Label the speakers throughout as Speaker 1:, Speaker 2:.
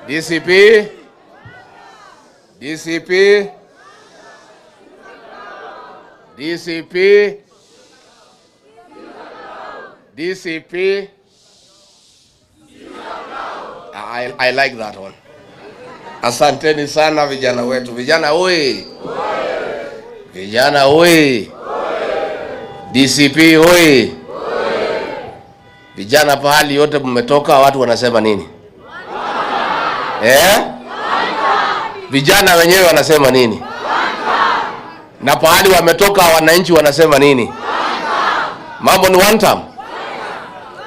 Speaker 1: DCP, DCP, DCP, DCP. I like that one. Asanteni sana vijana wetu. Vijana oi. Vijana oi. DCP oi. Vijana pahali yote mmetoka watu wanasema nini? Vijana wenyewe wanasema nini? Na pahali wametoka wananchi wanasema nini? Mambo ni one time.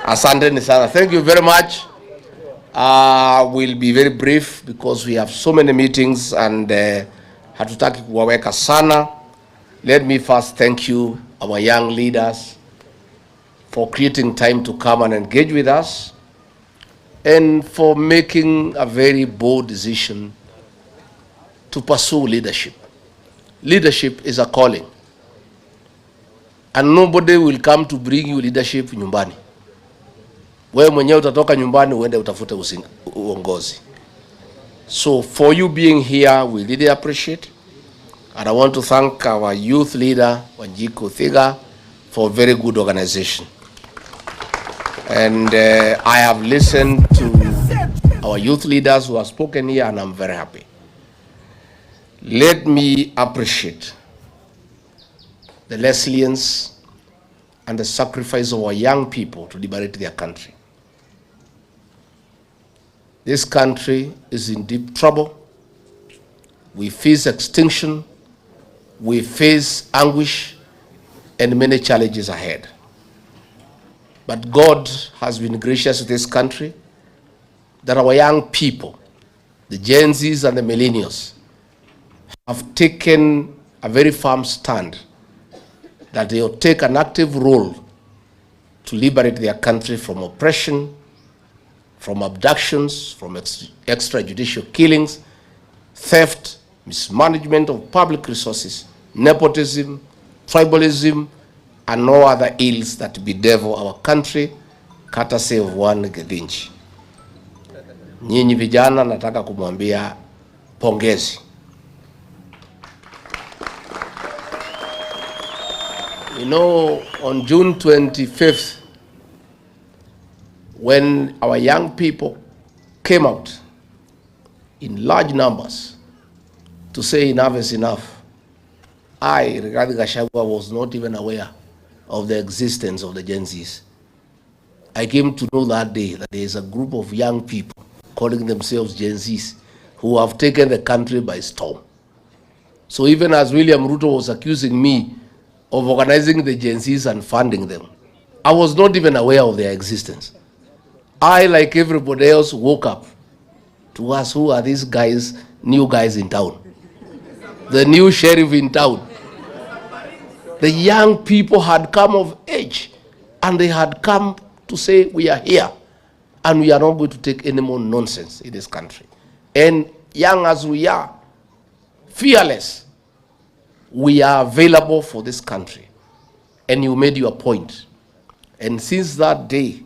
Speaker 1: Asanteni sana. Thank you very much. We'll be very brief because we have so many meetings and hatutaki kuwaweka sana. Let me first thank you, our young leaders, for creating time to come and engage with us and for making a very bold decision to pursue leadership. Leadership is a calling. And nobody will come to bring you leadership nyumbani. Wewe mwenyewe utatoka nyumbani uende utafute uongozi. So for you being here, we really appreciate. And I want to thank our youth leader, Wanjiku Thiga, for very good organization. And I have listened to our youth leaders who have spoken here, and I'm very happy. Let me appreciate the resilience and the sacrifice of our young people to liberate their country. This country is in deep trouble. We face extinction, we face anguish, and many challenges ahead. But God has been gracious to this country that our young people, the Gen Zs and the millennials, have taken a very firm stand that they will take an active role to liberate their country from oppression, from abductions, from extrajudicial killings, theft, mismanagement of public resources, nepotism, tribalism, and no other ills that bedevil our country, courtesy of one Gedinchi. Nyinyi vijana nataka kumwambia pongezi. You know, on June 25th, when our young people came out in large numbers to say enough is enough, I, regarding Gachagua, was not even aware of the existence of the Gen Zs. I came to know that day that there is a group of young people calling themselves Gen Zs who have taken the country by storm. So even as William Ruto was accusing me of organizing the Gen Zs and funding them, I was not even aware of their existence. I, like everybody else, woke up to ask, who are these guys, new guys in town? The new sheriff in town. The young people had come of age and they had come to say, we are here and we are not going to take any more nonsense in this country. And young as we are, fearless, we are available for this country. And you made your point. And since that day,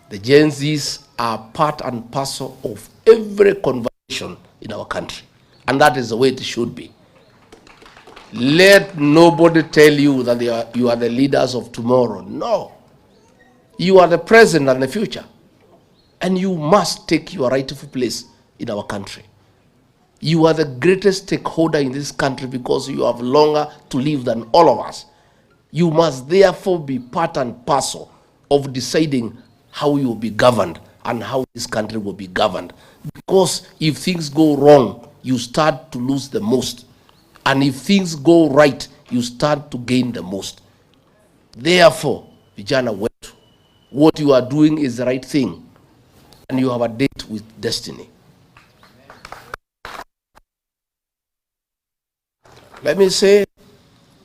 Speaker 1: the Gen Zs are part and parcel of every conversation in our country. And that is the way it should be. Let nobody tell you that you are the leaders of tomorrow. No. You are the present and the future. And you must take your rightful place in our country. You are the greatest stakeholder in this country because you have longer to live than all of us. You must therefore be part and parcel of deciding how you will be governed and how this country will be governed. Because if things go wrong, you start to lose the most. And if things go right, you start to gain the most. Therefore, vijana wetu, what you are doing is the right thing. And you have a date with destiny. Let me say,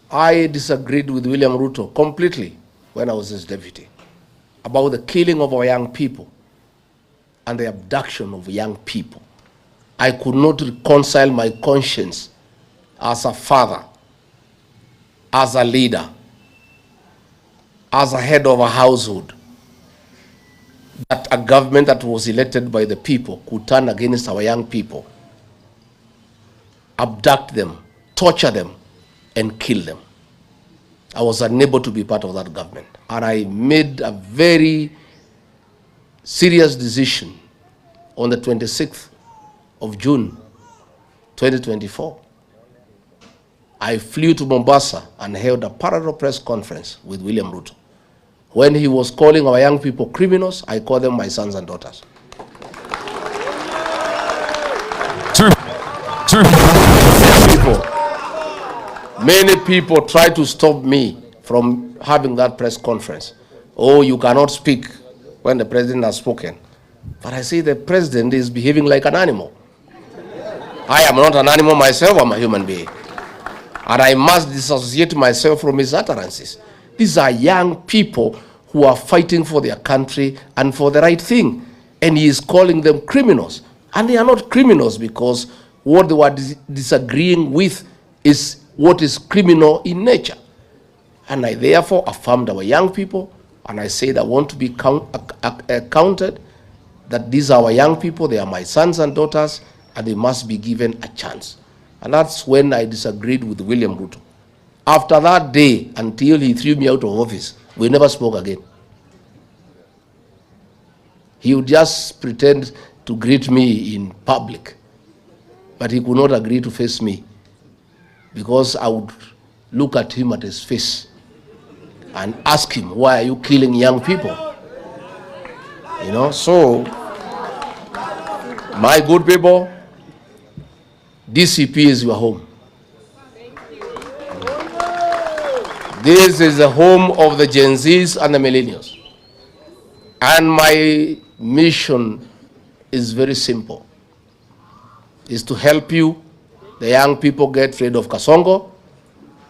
Speaker 1: I disagreed with William Ruto completely when I was his deputy about the killing of our young people and the abduction of young people. I could not reconcile my conscience as a father, as a leader, as a head of a household, that a government that was elected by the people could turn against our young people, abduct them, torture them, and kill them. I was unable to be part of that government. And I made a very serious decision on the 26th of June, 2024. I flew to Mombasa and held a parallel press conference with William Ruto. When he was calling our young people criminals, I call them my sons and daughters. Many people try to stop me from having that press conference. Oh, you cannot speak when the president has spoken. But I say the president is behaving like an animal. I am not an animal myself, I'm a human being. And I must dissociate myself from his utterances. These are young people who are fighting for their country and for the right thing. And he is calling them criminals. And they are not criminals because what they were disagreeing with is what is criminal in nature. And I therefore affirmed our young people, and I said I want to be counted, that these are our young people, they are my sons and daughters, and they must be given a chance. And that's when I disagreed with William Ruto. After that day, until he threw me out of office, we never spoke again. He would just pretend to greet me in public, but he could not agree to face me because I would look at him at his face and ask him, why are you killing young people? You know, so my good people, DCP is your home. This is the home of the Gen Zs and the millennials. And my mission is very simple. Is to help you, the young people, get rid of Kasongo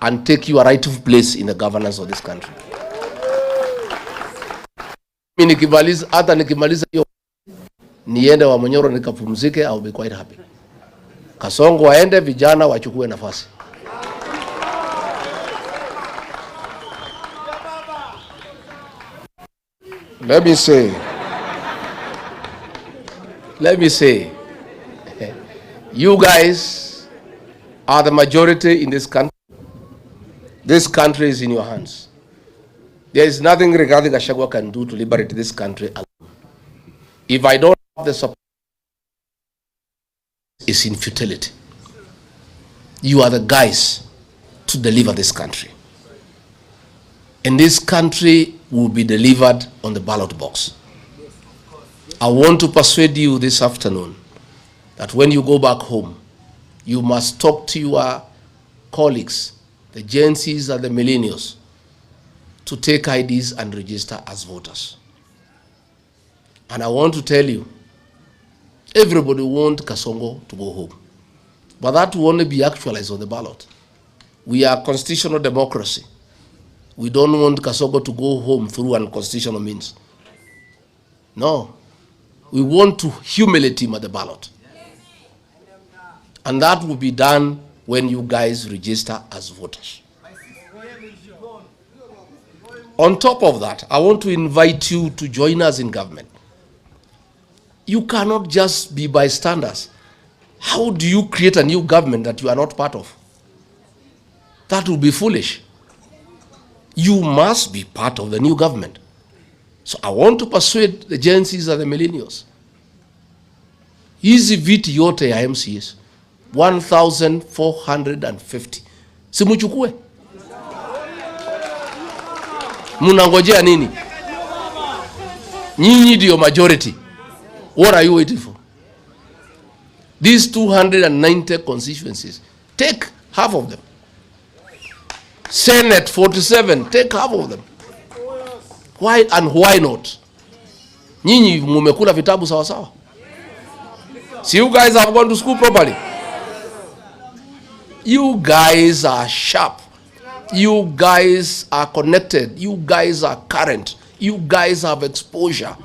Speaker 1: and take your rightful place in the governance of this country. Hata nikimaliza hiyo niende wa manyora nikapumzike, I'll be quite happy. Kasongo waende, vijana wachukue nafasi. Let me say, you guys are the majority in this country. This country is in your hands. There is nothing regarding Gachagua can do to liberate this country alone. If I don't have the support, it's in futility. You are the guys to deliver this country. And this country will be delivered on the ballot box. I want to persuade you this afternoon that when you go back home, you must talk to your colleagues, the Gen Zs and the millennials, to take IDs and register as voters. And I want to tell you, everybody wants Kasongo to go home. But that will only be actualized on the ballot. We are constitutional democracy. We don't want Kasongo to go home through unconstitutional means. No. We want to humiliate him at the ballot. And that will be done when you guys register as voters. On top of that, I want to invite you to join us in government. You cannot just be bystanders. How do you create a new government that you are not part of? That would be foolish. You must be part of the new government. So I want to persuade the Gen Zs and the millennials. Hizi viti yote ya MCS 1450. Simuchukue. Munangojea nini? Nyinyi ndio majority. What are you waiting for? These 290 constituencies, take half of them. Senate 47, take half of them. Why and why not? Nyinyi mumekula vitabu sawa sawa. So you guys have gone to school properly. You guys are sharp. You guys are connected. You guys are current. You guys have exposure.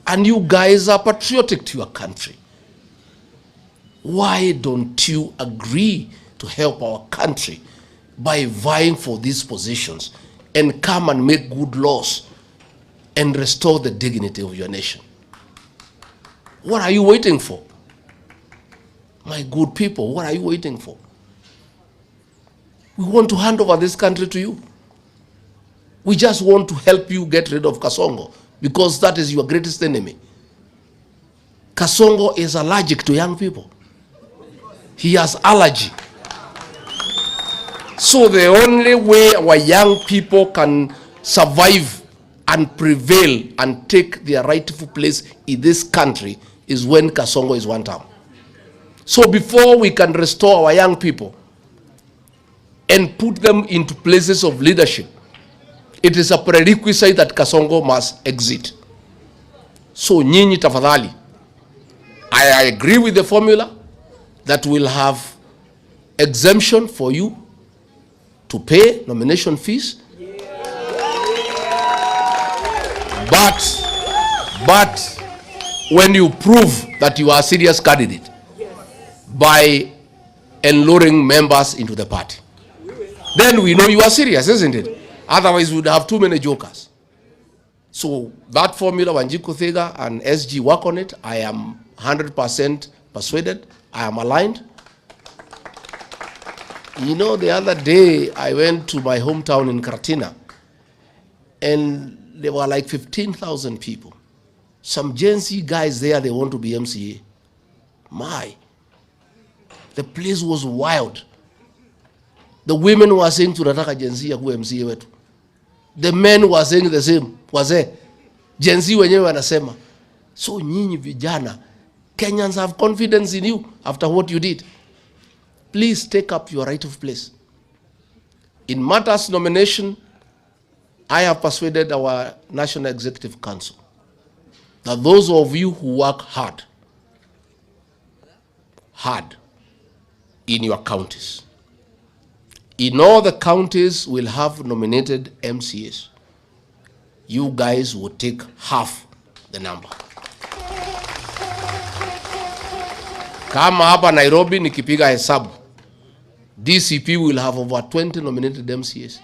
Speaker 1: And you guys are patriotic to your country. Why don't you agree to help our country by vying for these positions and come and make good laws and restore the dignity of your nation. What are you waiting for? My good people, what are you waiting for? We want to hand over this country to you. We just want to help you get rid of Kasongo because that is your greatest enemy. Kasongo is allergic to young people. He has allergy. So the only way our young people can survive and prevail and take their rightful place in this country is when Kasongo is one term. So before we can restore our young people and put them into places of leadership, it is a prerequisite that Kasongo must exit. So nyinyi tafadhali, I agree with the formula that will have exemption for you to pay nomination fees. But when you prove that you are a serious candidate by enluring members into the party, then we know you are serious, isn't it? Otherwise, we would have too many jokers. So that formula, Wanjiku Thega and SG work on it. I am 100% persuaded. I am aligned. You know, the other day, I went to my hometown in Karatina, and there were like 15,000 people. Some Gen Z guys there, they want to be MCA. The place was wild. The women were saying tunataka Gen Z akuwe MCA wetu. The men were saying the same. Wazee Gen Z wenyewe wanasema. So nyinyi vijana, Kenyans have confidence in you after what you did. Please take up your rightful place. In matters nomination, I have persuaded our National Executive Council that those of you who work hard in your counties, in all the counties will have nominated MCAs. You guys will take half the number. Kama hapa Nairobi nikipiga hesabu, DCP will have over 20 nominated MCAs.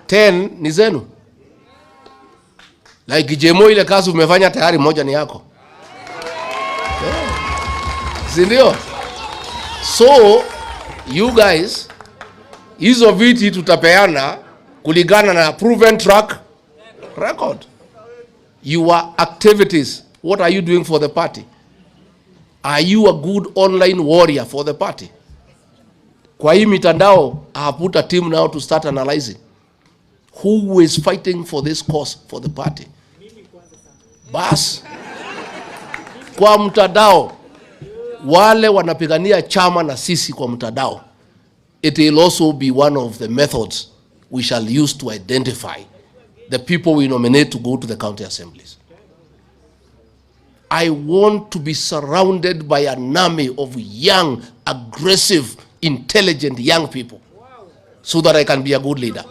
Speaker 1: 10 ni zenu. Like Jemo, ile kazi umefanya tayari, moja ni yako. Sindio? So, you guys, hizo viti tutapeana kulingana na proven track record. Your activities, what are you doing for the party? Are you a good online warrior for the party? Kwa hii mitandao, I have put a team now to start analyzing who is fighting for this cause for the party. Bas, kwa mtandao, wale wanapigania chama na sisi kwa mtandao, it will also be one of the methods we shall use to identify the people we nominate to go to the county assemblies. I want to be surrounded by an army of young, aggressive, intelligent young people so that I can be a good leader.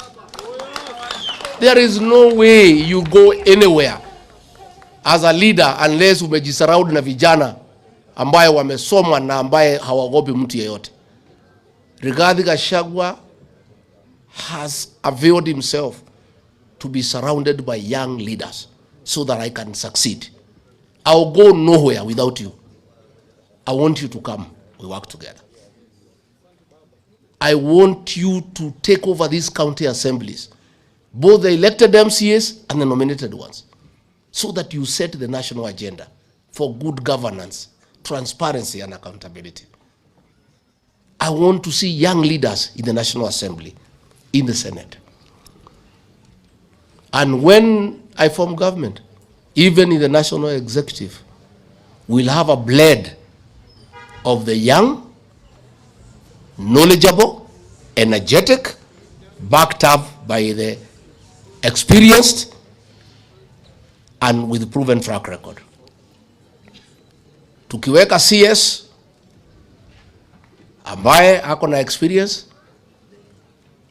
Speaker 1: There is no way you go anywhere as a leader unless umejisurround na vijana ambaye wamesoma na ambaye hawaogopi mtu yeyote. Rigathi Gachagua has availed himself to be surrounded by young leaders so that I can succeed. I'll go nowhere without you. I want you to come. We work together. I want you to take over these county assemblies, both the elected MCAs and the nominated ones, so that you set the national agenda for good governance, transparency, and accountability. I want to see young leaders in the National Assembly, in the Senate. And when I form government, even in the National Executive, we'll have a blend of the young, knowledgeable, energetic, backed up by the experienced, and with proven track record. Tukiweka CS ambaye ako na experience,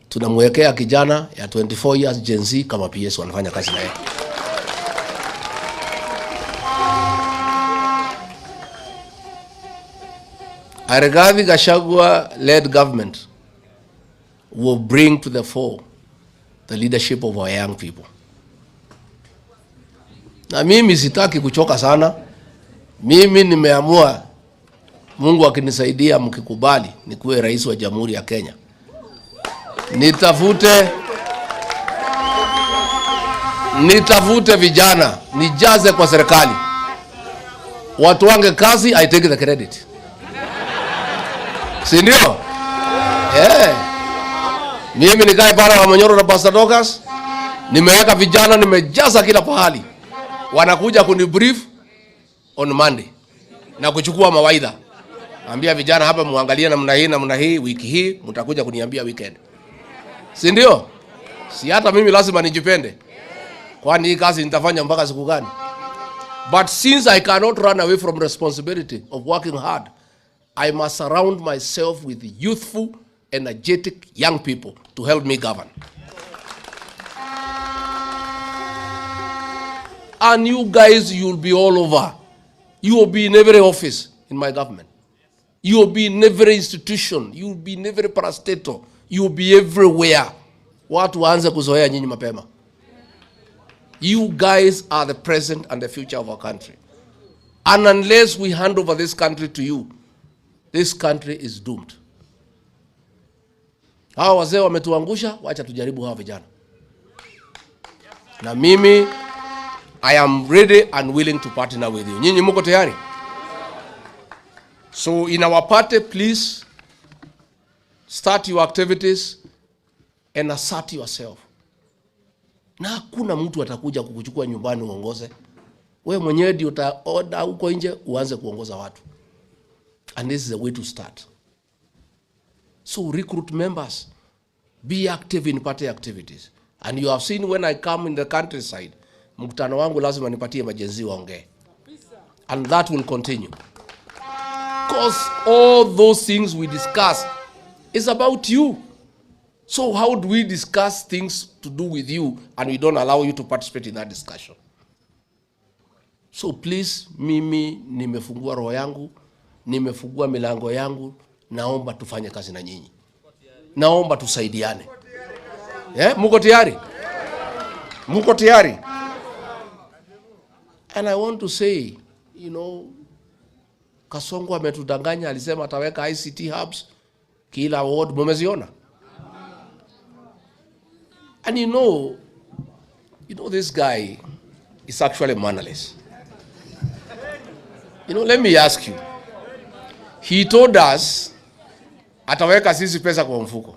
Speaker 1: tunamwekea kijana ya 24 years Gen Z kama PS wanafanya kazi na yeye. A Rigathi Gachagua led government will bring to the fore the leadership of our young people. Na mimi sitaki kuchoka sana. Mimi nimeamua, Mungu akinisaidia, mkikubali, nikuwe rais wa Jamhuri ya Kenya. Nitafute vijana, nijaze kwa serikali. Watu wange kazi, I take the credit. Si ndio? Mimi nikae pale wa Manyora na Pastor Dokas, nimeweka vijana, nimejaza kila pahali. Wanakuja kunibrief on Monday na kuchukua mawaidha. Naambia vijana hapa, muangalie namna hii, wiki hii mtakuja kuniambia weekend. Si ndio? Si hata mimi lazima nijipende. Kwani hii kazi nitafanya mpaka siku gani? But since I cannot run away from responsibility of working hard, I must surround myself with youthful, energetic young people to help me govern. And you guys, you'll be all over. You will be in every office in my government. You will be in every institution. You will be in every parastatal. You will be everywhere. Watu waanze kuzoea nyinyi mapema. You guys are the present and the future of our country. And unless we hand over this country to you, this country is doomed. Hawa wazee wametuangusha, wacha tujaribu hawa vijana. Na mimi, I am ready and willing to partner with you. Nyinyi mko tayari? So in our party, please start your activities and assert yourself. Na hakuna mtu atakuja kukuchukua nyumbani uongoze. Wewe mwenyewe ndio utaoda huko nje uanze kuongoza watu. And this is the way to start. So recruit members. Be active in party activities. And you have seen when I come in the countryside, mkutano wangu lazima nipatie majenzi waongee. And that will continue. Because all those things we discuss is about you. So how do we discuss things to do with you and we don't allow you to participate in that discussion? So please, mimi nimefungua roho yangu, nimefungua milango yangu, naomba tufanye kazi na nyinyi. Naomba tusaidiane. Muko tayari? Muko tayari? And I want to say, you know, Kasongo ametudanganya, alisema ataweka ICT hubs kila ward, mumeziona? And you know this guy is actually mannerless. You know, let me ask you. He told us ataweka sisi pesa kwa mfuko.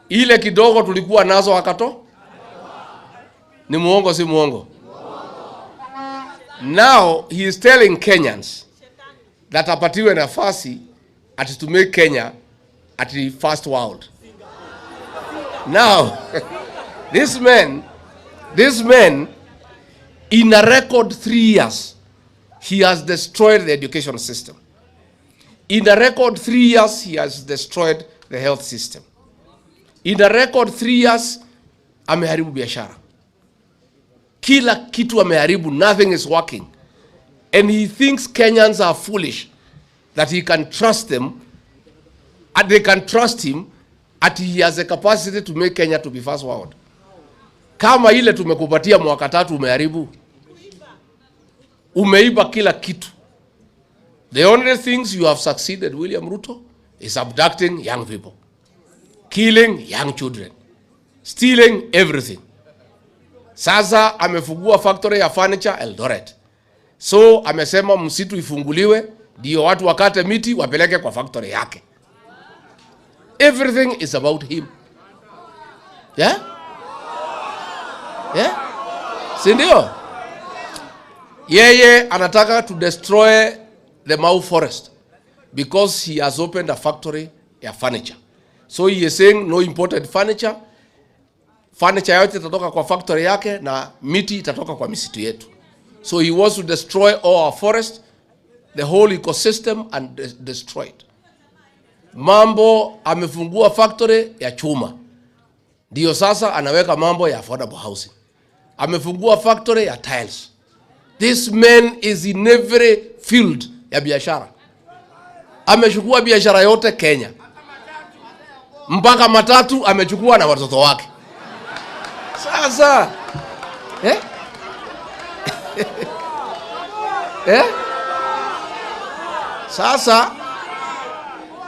Speaker 1: Ile kidogo tulikuwa nazo akato? Ni muongo si muongo? Now he is telling Kenyans that apatiwe nafasi ati to make Kenya at the first world. Now, this man, in a record 3 years, he has destroyed the education system. In a record 3 years, he has destroyed the health system. In a record 3 years, ameharibu biashara. Kila kitu ameharibu, nothing is working. And he thinks Kenyans are foolish, that he can trust them, and they can trust him, that he has a capacity to make Kenya to be first world. Kama ile tumekupatia mwaka 3 umeharibu. Umeiba kila kitu. The only things you have succeeded, William Ruto, is abducting young people, killing young children, stealing everything. Sasa amefungua factory ya furniture Eldoret. So amesema msitu ifunguliwe, ndio watu wakate miti wapeleke kwa factory yake. Everything is about him. Yeah? Si ndio? Yeye anataka to destroy the Mau forest because he has opened a factory ya furniture. So he is saying no imported furniture. Furniture yote itatoka kwa factory yake na miti itatoka kwa misitu yetu. So he wants to destroy all our forest, the whole ecosystem, and destroy it. Mambo amefungua factory ya chuma. Ndio sasa anaweka mambo ya affordable housing. Amefungua factory ya tiles. This man is in every field ya biashara. Amechukua biashara yote Kenya. Mpaka matatu amechukua na watoto wake. Sasa Sasa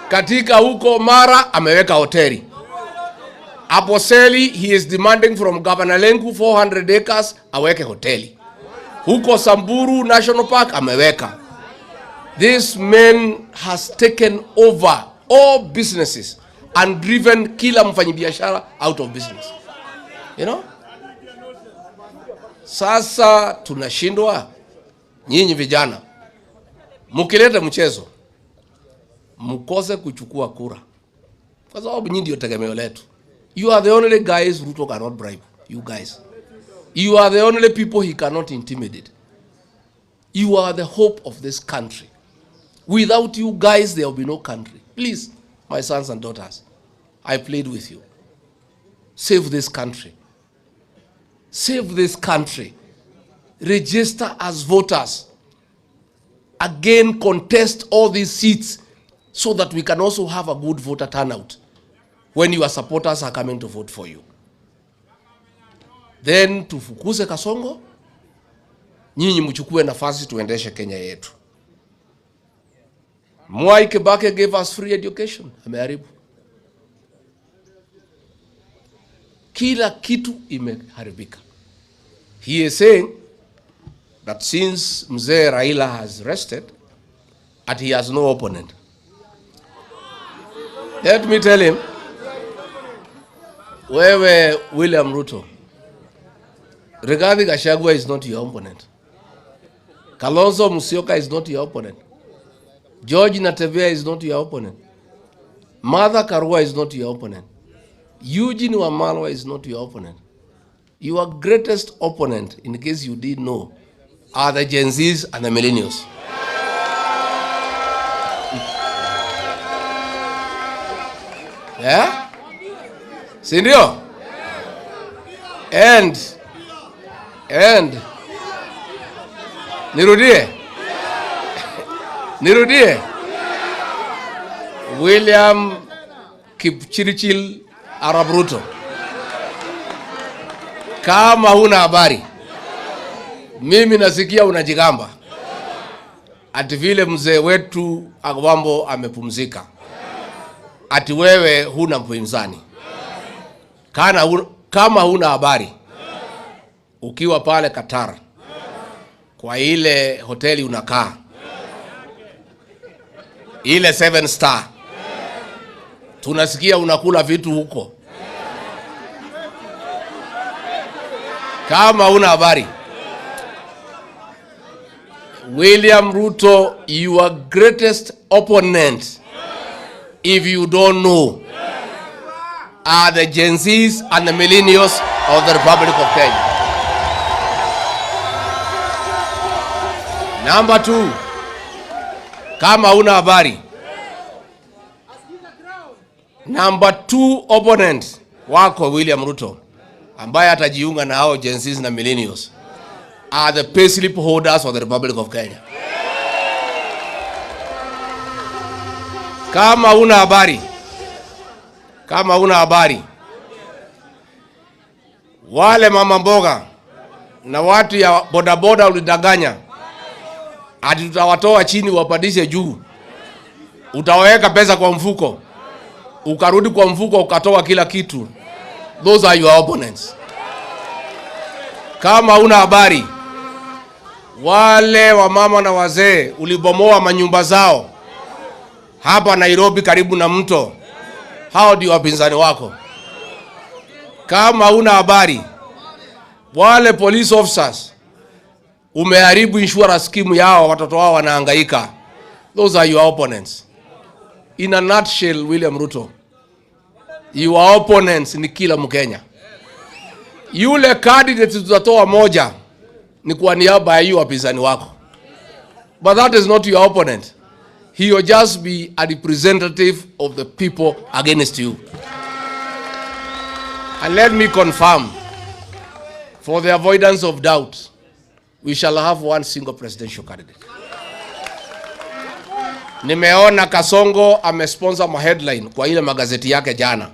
Speaker 1: katika huko Mara ameweka hoteli. Aposeli, he is demanding from Governor Lenku 400 acres aweke hoteli. Huko Samburu National Park ameweka. This man has taken over all businesses and driven kila mfanyibiashara out of business. You know? Sasa tunashindwa, nyinyi vijana mukileta mchezo mkose kuchukua kura, kwa sababu nyinyi ndio tegemeo letu. You are the only guys Ruto cannot bribe. You guys, you are the only people he cannot intimidate. You are the hope of this country. Without you guys there will be no country. Please, my sons and daughters, I plead with you, save this country. Save this country. Register as voters. Again, contest all these seats so that we can also have a good voter turnout when your supporters are coming to vote for you. Then tufukuze Kasongo, nyinyi mchukue nafasi tuendeshe Kenya yetu. Mwai Kibaki gave us free education, ameharibu. Kila kitu imeharibika. He is saying that since Mzee Raila has rested, that he has no opponent. Let me tell him, wewe William Ruto, Gachagua is not your opponent. Kalonzo Musyoka is not your opponent. George Natembea is not your opponent. Martha Karua is not your opponent. Eugene Wamalwa is not your opponent. Your greatest opponent, in case you didn't know, are the Gen Zs and the millennials. Yeah? Sindio? And Nirudie William Kipchirchir Arap Ruto, kama huna habari, mimi nasikia unajigamba ati vile mzee wetu Agwambo amepumzika, ati wewe huna mpinzani. Kama huna habari, ukiwa pale Qatar kwa ile hoteli unakaa, ile 7 star, tunasikia unakula vitu huko. Kama huna habari, William Ruto, your greatest opponent, if you don't know, are the Gen Zs and the millennials of the Republic of Kenya. Number 2, kama huna habari, number 2 opponent wako William Ruto, ambaye atajiunga na hao Gen Zs na millennials, are the payslip holders of the Republic of Kenya. Kama huna habari, wale mama mboga na watu ya bodaboda ulidanganya ati tutawatoa chini wapadishe juu, utaweka pesa kwa mfuko, ukarudi kwa mfuko ukatoa kila kitu. Those are your opponents. Kama huna habari, wale wa mama na wazee ulibomoa manyumba zao hapa Nairobi karibu na mto, hao ndio wapinzani wako. Kama huna habari, wale police officers umeharibu insurance scheme yao, watoto wao wanahangaika. Those are your opponents. In a nutshell, William Ruto, your opponents ni kila Mkenya. Yule candidate tutatoa moja ni kwa niaba ya hiyo wapinzani wako. But that is not your opponent. He will just be a representative of the people against you. And let me confirm, for the avoidance of doubt, we shall have one single presidential candidate. Nimeona Kasongo amesponsor ma headline kwa ile magazeti yake jana.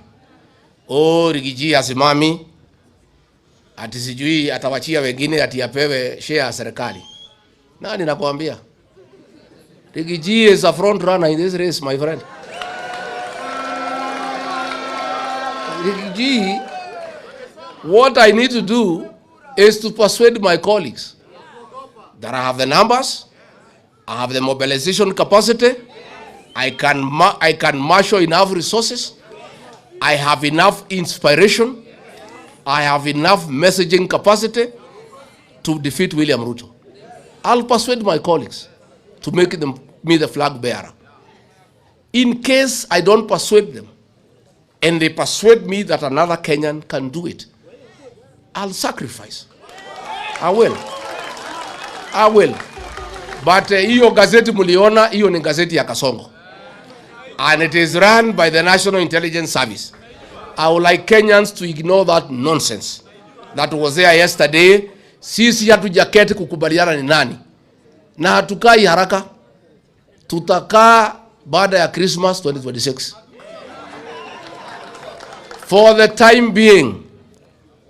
Speaker 1: Rigiji asimami, ati sijui atawachia wengine ati apewe share ya serikali. Nani nakwambia? Rigiji is a front runner in this race, my friend. Rigiji, what I need to do is to persuade my colleagues that I have the numbers, I have the mobilization capacity, I can marshal enough resources, I have enough inspiration, I have enough messaging capacity to defeat William Ruto. I'll persuade my colleagues to make me the flag bearer. In case I don't persuade them, and they persuade me that another Kenyan can do it, I'll sacrifice. I will. But hiyo gazeti muliona, hiyo ni gazeti ya Kasongo. And it is run by the National Intelligence Service. I would like Kenyans to ignore that nonsense that was there yesterday. Sisi hatujaketi kukubaliana ni nani. Na hatukai haraka. Tutakaa baada ya Christmas 2026. For the time being,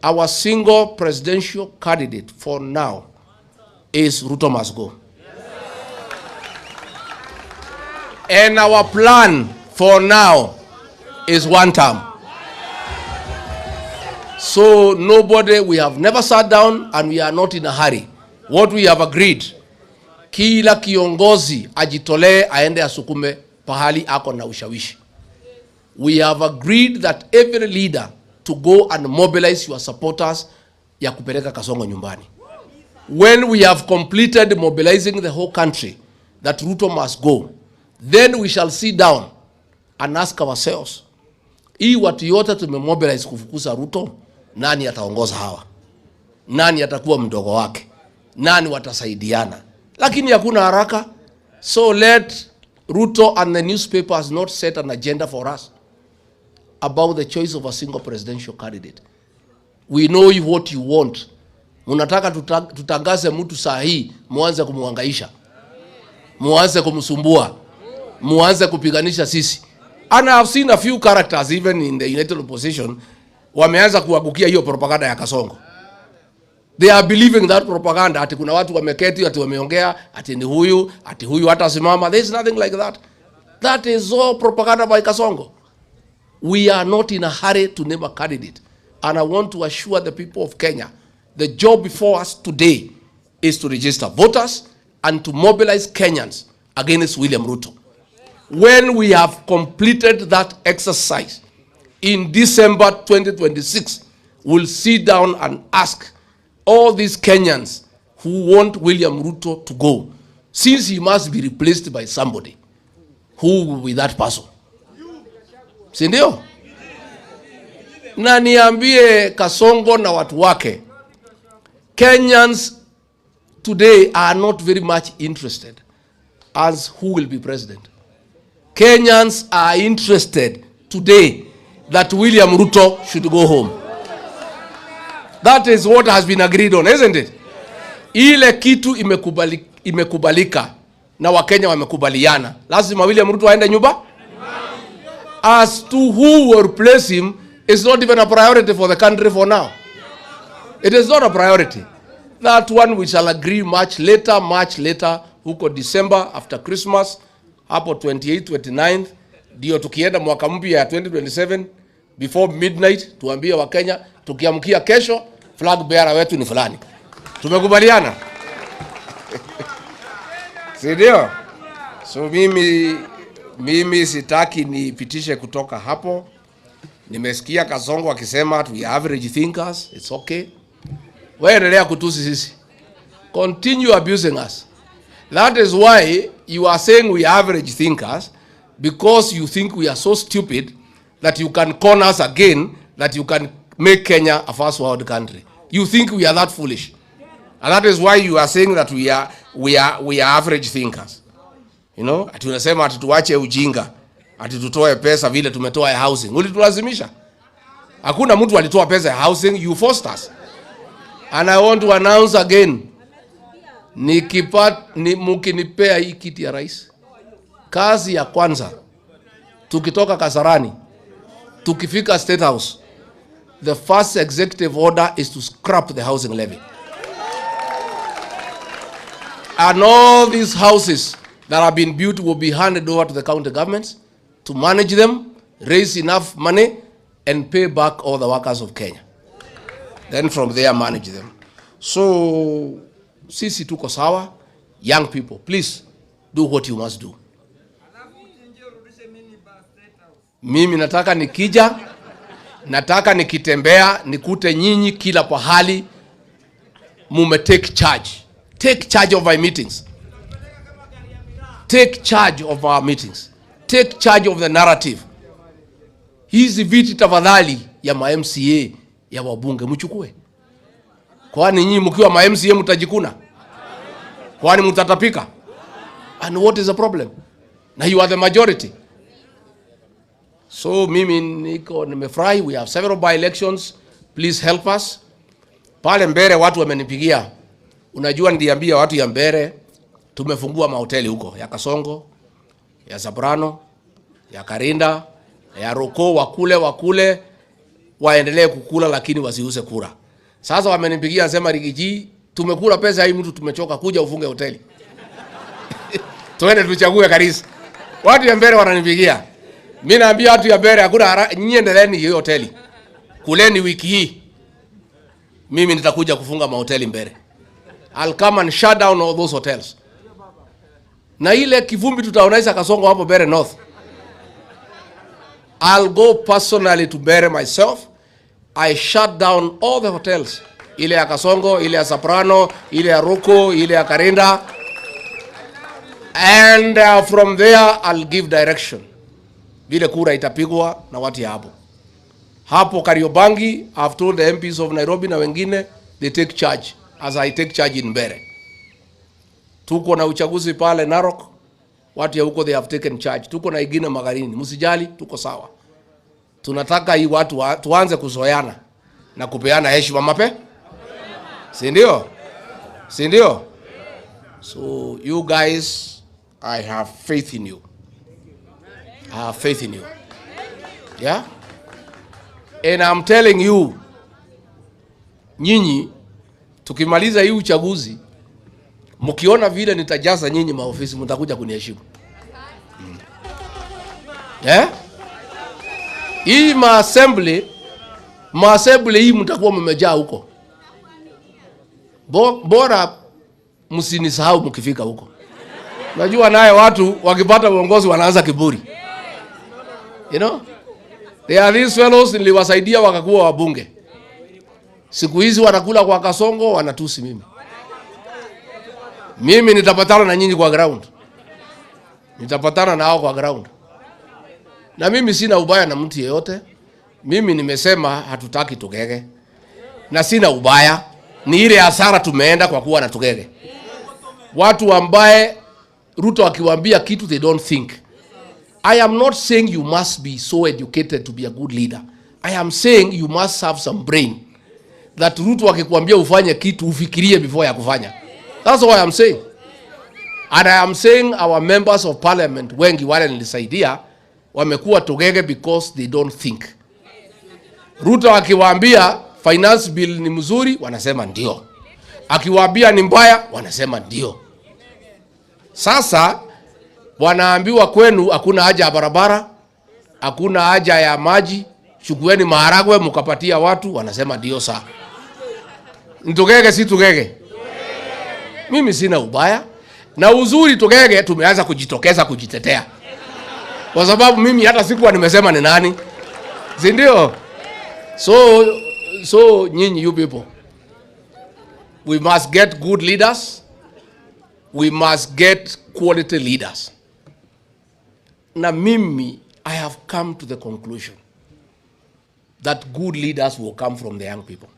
Speaker 1: our single presidential candidate for now is Ruto must go. And our plan for now is one term. So nobody, we have never sat down and we are not in a hurry. What we have agreed, kila kiongozi ajitolee aende asukume pahali ako na ushawishi. We have agreed that every leader to go and mobilize your supporters ya kupeleka Kasongo nyumbani. When we have completed mobilizing the whole country that Ruto must go, then we shall sit down and ask ourselves, hii watu yote tumemobilize kufukuza Ruto, nani ataongoza hawa? Nani atakuwa mdogo wake? Nani watasaidiana? Lakini hakuna haraka. So let Ruto and the newspapers not set an agenda for us about the choice of a single presidential candidate. We know what you want. Munataka tutangaze mtu sahihi, muanze kumuhangaisha. Muanze kumsumbua. Muanze kupiganisha sisi. And I have seen a few characters even in the United Opposition wameanza kuagukia hiyo propaganda ya Kasongo. They are believing that propaganda ati kuna watu wameketi ati wameongea ati ni huyu ati huyu hata simama. There is nothing like that. That is all propaganda by Kasongo. We are not in a hurry to name a candidate. And I want to assure the people of Kenya, the job before us today is to register voters and to mobilize Kenyans against William Ruto. When we have completed that exercise in December 2026, we'll sit down and ask all these Kenyans who want William Ruto to go, since he must be replaced by somebody, who will be that person? Sindio? Na niambie Kasongo na watu wake, Kenyans today are not very much interested as who will be president. Kenyans are interested today that William Ruto should go home. That is what has been agreed on, isn't it? Ile kitu imekubalika na Wakenya wamekubaliana. Lazima William Ruto aende nyumba. As to who will replace him is not even a priority for the country for now. It is not a priority. That one we shall agree much later, huko December after Christmas, hapo 28th, 29th, ndio tukienda mwaka mpya ya 2027, before midnight, tuambie Wakenya, tukiamkia kesho, flag bearer wetu ni fulani. Tumekubaliana? Sindio? So mimi sitaki nipitishe kutoka hapo. Nimesikia Kasongo akisema we average thinkers, it's okay. Wewe endelea kutusi sisi. Continue abusing us. That is why you are saying we average thinkers, because you think we are so stupid that you can con us again, that you can make Kenya a first world country. You think we are that foolish. And that is why you are saying that we are average thinkers. You know, ati unasema ati tuache ujinga, ati tutoe pesa vile tumetoa ya housing. Ulitulazimisha. Hakuna mtu alitoa pesa ya housing, you forced us. And I want to announce again, mkinipea hii kiti ya rais, kazi ya kwanza, tukitoka Kasarani, tukifika State House, the first executive order is to scrap the housing levy. And all these houses that have been built will be handed over to the county governments to manage them, raise enough money, and pay back all the workers of Kenya. Then from there, manage them. So, sisi tuko sawa. Young people, please do what you must do. Mimi nataka nikija, nataka nikitembea, nikute nyinyi kila pahali, mume take charge. Take charge of our meetings. Take charge of our meetings. Take charge of the narrative. Hizi viti tafadhali ya ma MCA ya wabunge mchukue. Kwani nyinyi mkiwa ma MCA mtajikuna? Kwani mtatapika? And what is the problem? Now you are the majority. So mimi niko nimefurahi, we have several by elections. Please help us. Pale Mbere watu wamenipigia. Unajua ndiambia watu ya Mbere tumefungua mahoteli huko ya Kasongo, ya Zabrano, ya Karinda, ya Roko, wakule waendelee kukula lakini wasiuze kura. Sasa wamenipigia sema Rigiji, tumekula pesa hii mtu tumechoka kuja ufunge hoteli. Tuende tuchague Karisa. Watu ya Mbere wananipigia. Mimi naambia watu ya Mbere hakuna nyinyi endeleeni hiyo hoteli. Kuleni wiki hii. Mimi nitakuja kufunga mahoteli Mbere. I'll come and shut down all those hotels. Na ile kivumbi tutaonaisha Kasongo hapo Mbere North. I'll go personally to Mbere myself. I shut down all the hotels. Ile ya Kasongo, ile ya Soprano, ile ya Roko, ile ya Karinda. And from there I'll give direction. Vile kura itapigwa na watu hapo. Hapo Kariobangi, I've told the MPs of Nairobi na wengine, they take charge as I take charge in Mbere. Tuko na uchaguzi pale Narok, watu ya huko they have taken charge. Tuko na ingine Magarini, msijali, tuko sawa. Tunataka hii watu tuanze kuzoeana na kupeana heshima mape. Si ndio? Si ndio? So you guys, I have faith in you. I have faith in you. Yeah? And I'm telling you, nyinyi, tukimaliza hii uchaguzi, mkiona vile nitajaza nyinyi maofisi, mtakuja kuniheshimu. Yeah? Hii maassembly hii mtakuwa mmejaa huko. Bora msinisahau mkifika huko. Najua naye watu wakipata uongozi wanaanza kiburi. You know? There are these fellows niliwasaidia wakakuwa wabunge. Siku hizi wanakula kwa Kasongo, wanatusi mimi. Mimi nitapatana na nyinyi kwa ground. Nitapatana nao kwa ground. Na mimi sina ubaya na mtu yeyote. Mimi nimesema hatutaki Tugege. Na sina ubaya. Ni ile hasara tumeenda kwa kuwa na Tugege. Watu ambaye Ruto akiwaambia kitu they don't think. I am not saying you must be so educated to be a good leader. I am saying you must have some brain. That Ruto akikwambia ufanye kitu ufikirie before ya kufanya. That's what I am saying. And I am saying our members of parliament wengi wale nilisaidia wamekuwa Tugege because they don't think. Ruto akiwaambia finance bill ni mzuri, wanasema ndio. Akiwaambia ni mbaya, wanasema ndio. Sasa wanaambiwa kwenu hakuna haja ya barabara, hakuna haja ya maji, chukueni maharagwe mkapatia watu, wanasema ndio saa. Tugege si Tugege. Mimi sina ubaya. Na uzuri Tugege tumeanza kujitokeza kujitetea. Kwa sababu mimi hata sikuwa nimesema ni nani. Si ndio? So nyinyi you people, we must get good leaders. We must get quality leaders. Na mimi, I have come to the conclusion that good leaders will come from the young people.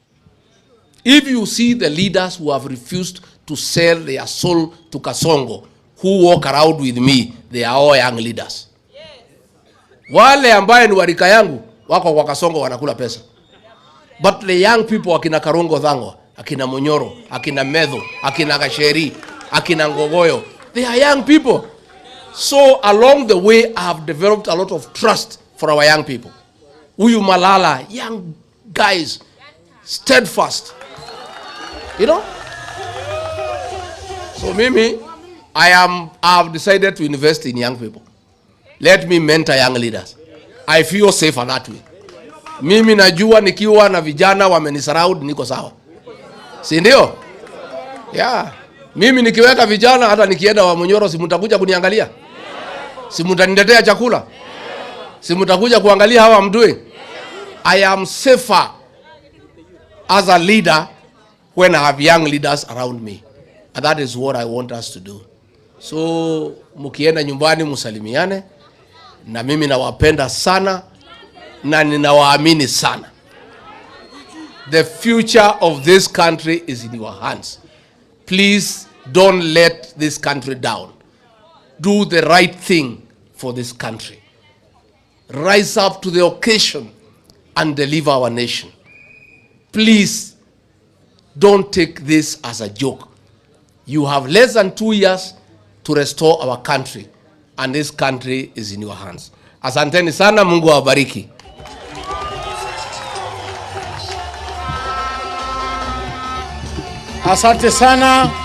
Speaker 1: If you see the leaders who have refused to sell their soul to Kasongo, who walk around with me, they are all young leaders. Wale ambaye ni warika yangu, wako kwa Kasongo wanakula pesa. But the young people, akina Karongo Dhango, akina Monyoro, akina Medho, akina Gasheri, akina Ngogoyo, they are young people. So along the way, I have developed a lot of trust for our young people. Uyu Malala, young guys, steadfast. You know? So Mimi, I have decided to invest in young people. Let me mentor young leaders. I feel safer that way. Mimi najua nikiwa na vijana wamenisurround niko sawa. Si ndio? Yeah. Mimi nikiweka vijana hata nikienda wa Manyora si mtakuja kuniangalia? Si mtaniletea chakula? Si mtakuja kuangalia how I'm doing? I am safer as a leader when I have young leaders around me. And that is what I want us to do. So mukienda nyumbani musalimiane, na mimi nawapenda sana na ninawaamini sana. The future of this country is in your hands. Please don't let this country down. Do the right thing for this country. Rise up to the occasion and deliver our nation. Please don't take this as a joke. You have less than 2 years to restore our country, and this country is in your hands. Asanteni sana, Mungu awabariki.
Speaker 2: Asante sana.